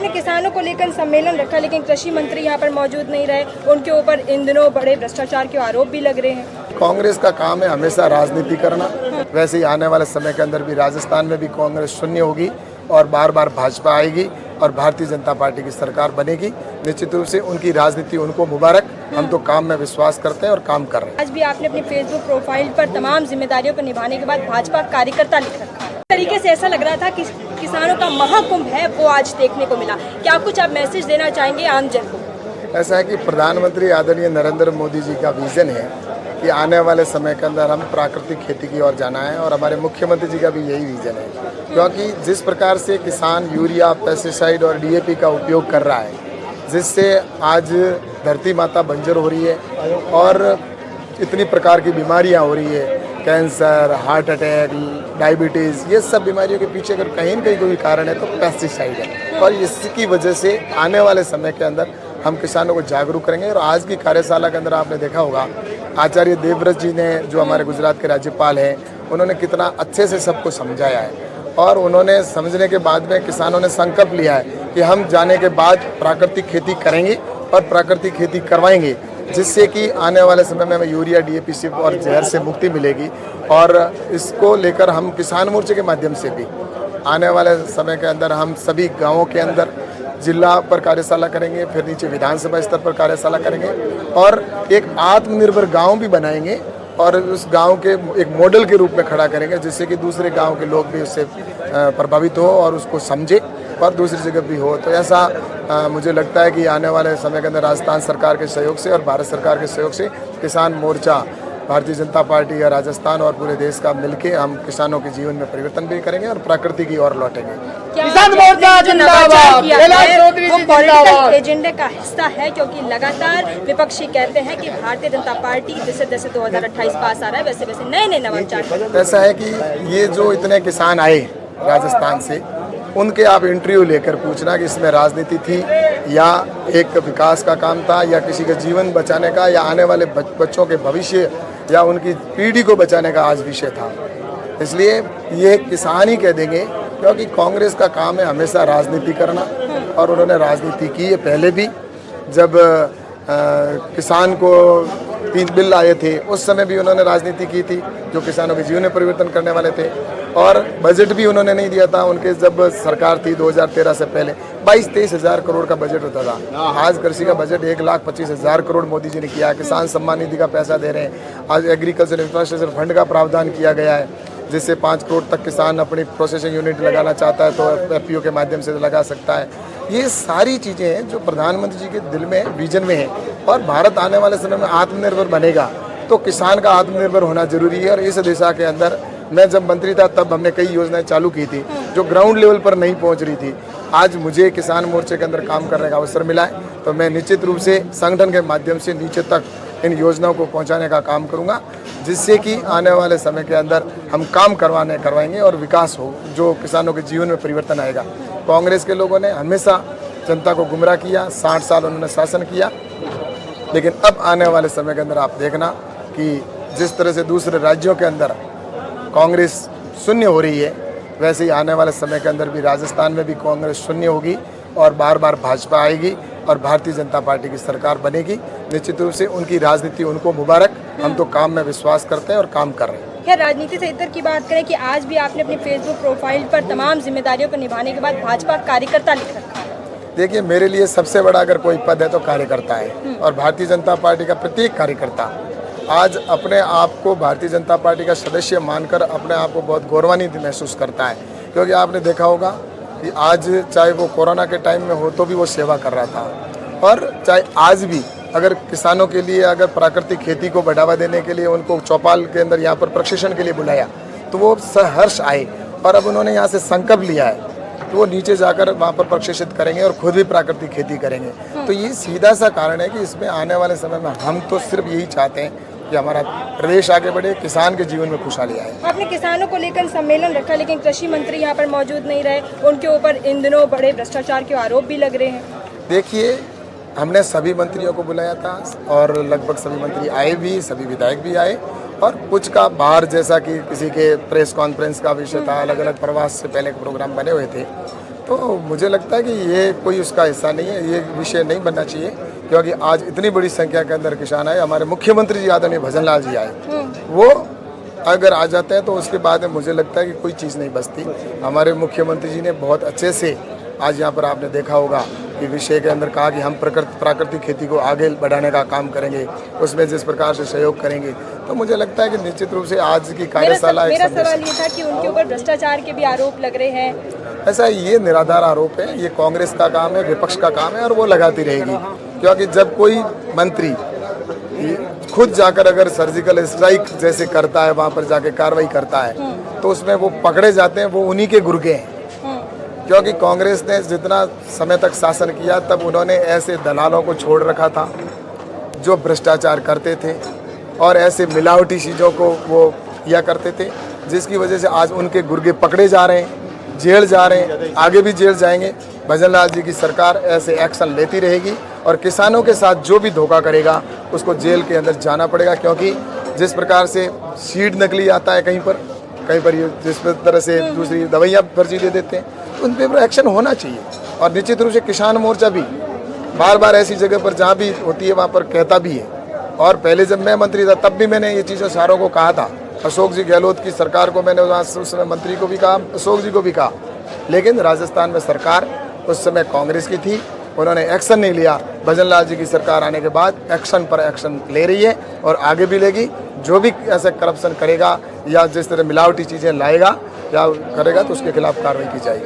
आपने किसानों को लेकर सम्मेलन रखा, लेकिन कृषि मंत्री यहाँ पर मौजूद नहीं रहे। उनके ऊपर इन दिनों बड़े भ्रष्टाचार के आरोप भी लग रहे हैं। कांग्रेस का काम है हमेशा राजनीति करना। वैसे ही आने वाले समय के अंदर भी राजस्थान में भी कांग्रेस शून्य होगी और बार बार भाजपा आएगी और भारतीय जनता पार्टी की सरकार बनेगी। निश्चित रूप से उनकी राजनीति उनको मुबारक। हम तो काम में विश्वास करते हैं और काम कर रहे हैं। आज भी आपने अपनी फेसबुक प्रोफाइल पर तमाम जिम्मेदारियों को निभाने के बाद भाजपा कार्यकर्ता लिख रखा है। तरीके से ऐसा लग रहा था कि किसानों का महाकुंभ है वो आज देखने को मिला। क्या कुछ आप मैसेज देना चाहेंगे आम जन को? ऐसा है कि प्रधानमंत्री आदरणीय नरेंद्र मोदी जी का विजन है कि आने वाले समय के अंदर हम प्राकृतिक खेती की ओर जाना है और हमारे मुख्यमंत्री जी का भी यही विजन है, क्योंकि जिस प्रकार से किसान यूरिया, पेस्टिसाइड और डीएपी का उपयोग कर रहा है, जिससे आज धरती माता बंजर हो रही है और इतनी प्रकार की बीमारियां हो रही है, कैंसर, हार्ट अटैक, डायबिटीज़, ये सब बीमारियों के पीछे अगर कहीं न कहीं कोई कारण है तो पेस्टिसाइड है। और इसकी वजह से आने वाले समय के अंदर हम किसानों को जागरूक करेंगे। और आज की कार्यशाला के अंदर आपने देखा होगा आचार्य देवव्रत जी ने, जो हमारे गुजरात के राज्यपाल हैं, उन्होंने कितना अच्छे से सबको समझाया है और उन्होंने समझने के बाद में किसानों ने संकल्प लिया है कि हम जाने के बाद प्राकृतिक खेती करेंगे और प्राकृतिक खेती करवाएंगे, जिससे कि आने वाले समय में हमें यूरिया, डीएपी सिर्फ और जहर से मुक्ति मिलेगी। और इसको लेकर हम किसान मोर्चे के माध्यम से भी आने वाले समय के अंदर हम सभी गाँवों के अंदर जिला पर कार्यशाला करेंगे, फिर नीचे विधानसभा स्तर पर कार्यशाला करेंगे और एक आत्मनिर्भर गांव भी बनाएंगे और उस गांव के एक मॉडल के रूप में खड़ा करेंगे, जिससे कि दूसरे गांव के लोग भी उससे प्रभावित हो और उसको समझे और दूसरी जगह भी हो। तो ऐसा मुझे लगता है कि आने वाले समय के अंदर राजस्थान सरकार के सहयोग से और भारत सरकार के सहयोग से किसान मोर्चा, भारतीय जनता पार्टी या राजस्थान और पूरे देश का मिलके हम किसानों के जीवन में परिवर्तन भी करेंगे और प्रकृति की ओर लौटेंगे। किसान मोर्चा जिंदाबाद, वो पॉलिटिकल एजेंडे का हिस्सा है, क्योंकि लगातार विपक्षी कहते हैं कि भारतीय जनता पार्टी जैसे जैसे 2028 पास आ रहा है वैसे वैसे नए नए नवाचार। ऐसा है कि ये जो इतने किसान आए राजस्थान से, उनके आप इंटरव्यू लेकर पूछना कि इसमें राजनीति थी या एक विकास का काम था या किसी का जीवन बचाने का या आने वाले बच्चों के भविष्य या उनकी पीढ़ी को बचाने का आज विषय था। इसलिए ये किसान ही कह देंगे, क्योंकि कांग्रेस का काम है हमेशा राजनीति करना और उन्होंने राजनीति की है। पहले भी जब किसान को 3 बिल आए थे उस समय भी उन्होंने राजनीति की थी, जो किसानों के जीवन में परिवर्तन करने वाले थे। और बजट भी उन्होंने नहीं दिया था, उनके जब सरकार थी 2013 से पहले 22-23 हज़ार करोड़ का बजट होता था। आज कृषि का बजट 1,25,000 करोड़ मोदी जी ने किया। किसान सम्मान निधि का पैसा दे रहे हैं। आज एग्रीकल्चर इंफ्रास्ट्रक्चर फंड का प्रावधान किया गया है, जिससे 5 करोड़ तक किसान अपनी प्रोसेसिंग यूनिट लगाना चाहता है तो एफपीओ के माध्यम से लगा सकता है। ये सारी चीज़ें हैं जो प्रधानमंत्री जी के दिल में, विजन में है। और भारत आने वाले समय में आत्मनिर्भर बनेगा तो किसान का आत्मनिर्भर होना जरूरी है। और इस दिशा के अंदर मैं जब मंत्री था तब हमने कई योजनाएं चालू की थी जो ग्राउंड लेवल पर नहीं पहुंच रही थी। आज मुझे किसान मोर्चे के अंदर काम करने का अवसर मिला है, तो मैं निश्चित रूप से संगठन के माध्यम से नीचे तक इन योजनाओं को पहुंचाने का काम करूंगा, जिससे कि आने वाले समय के अंदर हम काम करवाएंगे और विकास हो, जो किसानों के जीवन में परिवर्तन आएगा। कांग्रेस के लोगों ने हमेशा जनता को गुमराह किया, 60 साल उन्होंने शासन किया, लेकिन अब आने वाले समय के अंदर आप देखना कि जिस तरह से दूसरे राज्यों के अंदर कांग्रेस शून्य हो रही है, वैसे ही आने वाले समय के अंदर भी राजस्थान में भी कांग्रेस शून्य होगी और बार बार भाजपा आएगी और भारतीय जनता पार्टी की सरकार बनेगी। निश्चित रूप से उनकी राजनीति उनको मुबारक। हम तो काम में विश्वास करते हैं और काम कर रहे हैं। क्या राजनीति से इतर की बात करें कि आज भी आपने अपनी फेसबुक प्रोफाइल पर तमाम जिम्मेदारियों को निभाने के बाद भाजपा कार्यकर्ता लिख रखा है? देखिए, मेरे लिए सबसे बड़ा अगर कोई पद है तो कार्यकर्ता है और भारतीय जनता पार्टी का प्रत्येक कार्यकर्ता आज अपने आप को भारतीय जनता पार्टी का सदस्य मानकर अपने आप को बहुत गौरवान्वित महसूस करता है। क्योंकि आपने देखा होगा कि आज चाहे वो कोरोना के टाइम में हो तो भी वो सेवा कर रहा था, और चाहे आज भी अगर किसानों के लिए, अगर प्राकृतिक खेती को बढ़ावा देने के लिए उनको चौपाल के अंदर यहाँ पर प्रशिक्षण के लिए बुलाया तो वो सहर्ष आए। और अब उन्होंने यहाँ से संकल्प लिया है तो वो नीचे जाकर वहाँ पर प्रशिक्षित करेंगे और खुद भी प्राकृतिक खेती करेंगे। तो ये सीधा सा कारण है कि इसमें आने वाले समय में हम तो सिर्फ यही चाहते हैं कि हमारा प्रदेश आगे बढ़े, किसान के जीवन में खुशहाली आए। आपने किसानों को लेकर सम्मेलन रखा, लेकिन कृषि मंत्री यहाँ पर मौजूद नहीं रहे। उनके ऊपर इन दिनों बड़े भ्रष्टाचार के आरोप भी लग रहे हैं। देखिए, हमने सभी मंत्रियों को बुलाया था और लगभग सभी मंत्री आए भी, सभी विधायक भी आए, और कुछ का बाहर, जैसा कि किसी के प्रेस कॉन्फ्रेंस का विषय था, अलग अलग प्रवास से पहले प्रोग्राम बने हुए थे। तो मुझे लगता है कि ये कोई उसका हिस्सा नहीं है, ये विषय नहीं बनना चाहिए, क्योंकि आज इतनी बड़ी संख्या के अंदर किसान आए। हमारे मुख्यमंत्री जी आदरणीय भजन लाल जी आए, वो अगर आ जाते हैं तो उसके बाद में मुझे लगता है कि कोई चीज़ नहीं बचती। हमारे मुख्यमंत्री जी ने बहुत अच्छे से आज यहाँ पर आपने देखा होगा कि विषय के अंदर कहा कि हम प्राकृतिक खेती को आगे बढ़ाने का काम करेंगे, उसमें जिस प्रकार से सहयोग करेंगे, तो मुझे लगता है कि निश्चित रूप से आज की कार्यशाला मेरा सवाल ये था कि उनके ऊपर भ्रष्टाचार के भी आरोप लग रहे हैं। ऐसा ये निराधार आरोप है, ये कांग्रेस का काम है, विपक्ष का काम है और वो लगाती रहेगी, क्योंकि जब कोई मंत्री खुद जाकर अगर सर्जिकल स्ट्राइक जैसे करता है, वहाँ पर जाके कार्रवाई करता है, तो उसमें वो पकड़े जाते हैं, वो उन्हीं के गुर्गे हैं। क्योंकि कांग्रेस ने जितना समय तक शासन किया तब उन्होंने ऐसे दलालों को छोड़ रखा था जो भ्रष्टाचार करते थे और ऐसे मिलावटी चीज़ों को वो किया करते थे, जिसकी वजह से आज उनके गुर्गे पकड़े जा रहे हैं, जेल जा रहे हैं, आगे भी जेल जाएंगे। भजन लाल जी की सरकार ऐसे एक्शन लेती रहेगी और किसानों के साथ जो भी धोखा करेगा उसको जेल के अंदर जाना पड़ेगा, क्योंकि जिस प्रकार से सीड नकली आता है कहीं पर ये जिस तरह से दूसरी दवाइयाँ फर्जी दे देते हैं, उन पर एक्शन होना चाहिए। और निश्चित रूप से किसान मोर्चा भी बार बार ऐसी जगह पर जहाँ भी होती है वहाँ पर कहता भी है, और पहले जब मैं मंत्री था तब भी मैंने ये चीज़ें सारों को कहा था। अशोक जी गहलोत की सरकार को मैंने उस समय मंत्री को भी कहा, अशोक जी को भी कहा, लेकिन राजस्थान में सरकार उस समय कांग्रेस की थी, उन्होंने एक्शन नहीं लिया। भजन लाल जी की सरकार आने के बाद एक्शन पर एक्शन ले रही है और आगे भी लेगी। जो भी ऐसे करप्शन करेगा या जिस तरह मिलावटी चीज़ें लाएगा या करेगा तो उसके खिलाफ कार्रवाई की जाएगी।